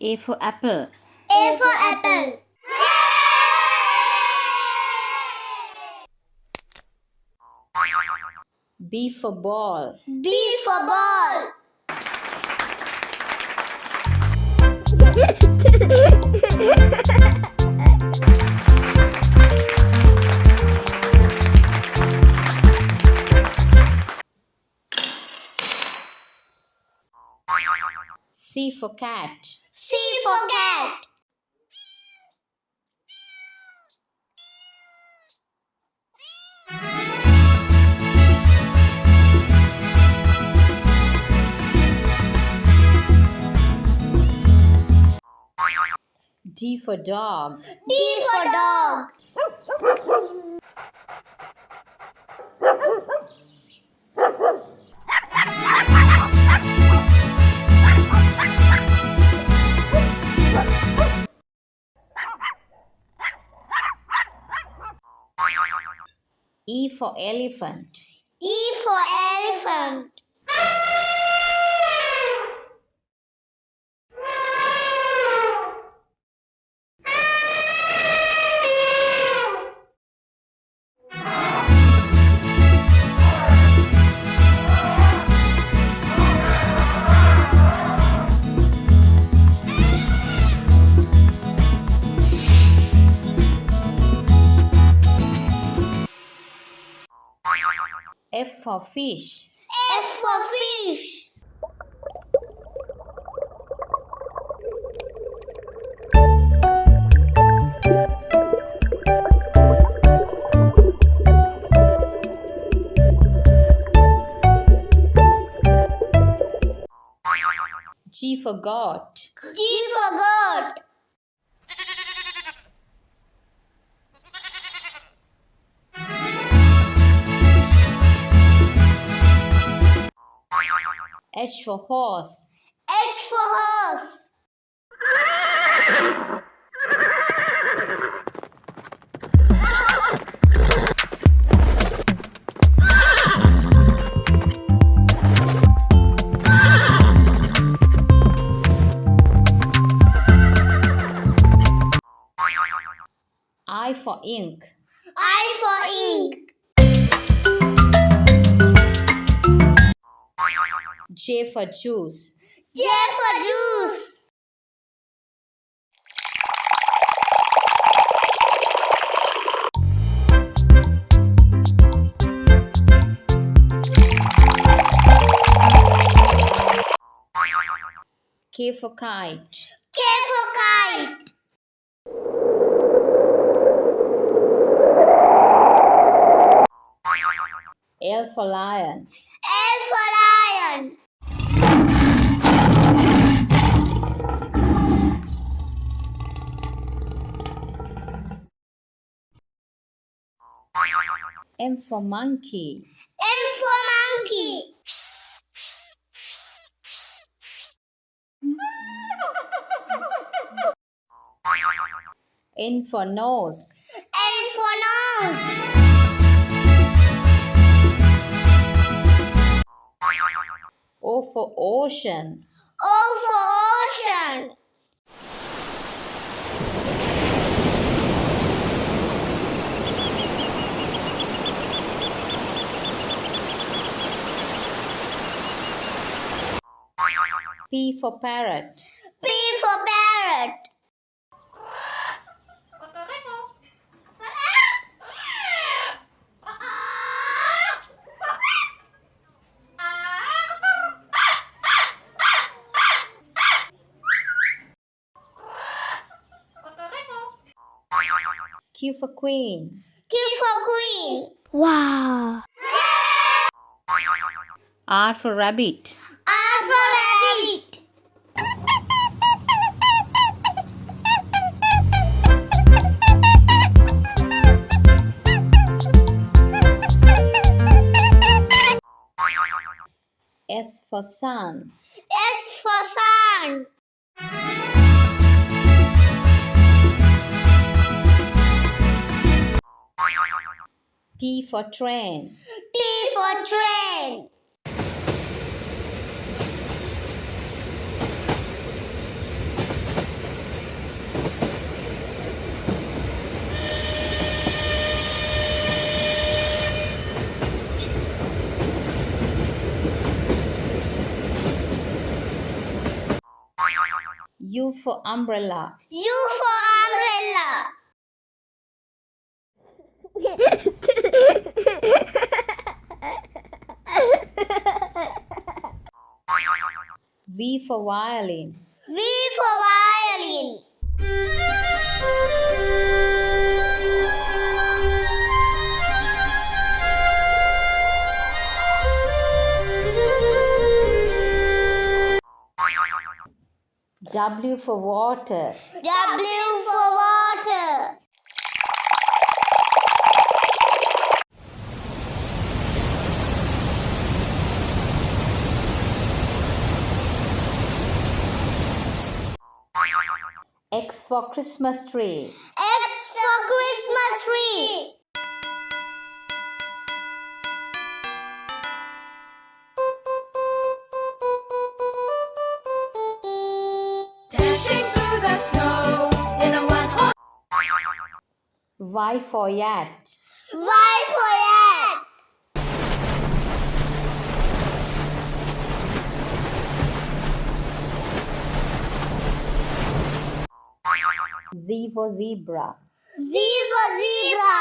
A for apple. A for apple. B for ball. B for ball. C for cat. C for cat. D for dog. D for dog. E for elephant. E for elephant. F for fish. F for fish. G for goat. G for goat. H for horse. H for horse. I for ink. I for ink. J for juice. J for juice. K for kite. K for kite. L for lion. L for lion. M for monkey. M for monkey. N for nose. N for nose. O for ocean. O for ocean. P for parrot. P for parrot. Q for queen. Q for queen. Wow! R for rabbit. R for rabbit. S for sun. S for sun. T for train. T for train. U for umbrella. U for umbrella. V for violin. V for violin. W for water. W for water. X for Christmas tree. X for Christmas tree. Dashing through the snow in a one-horse. Y for yacht. Y for yacht. Z for zebra. Z for zebra.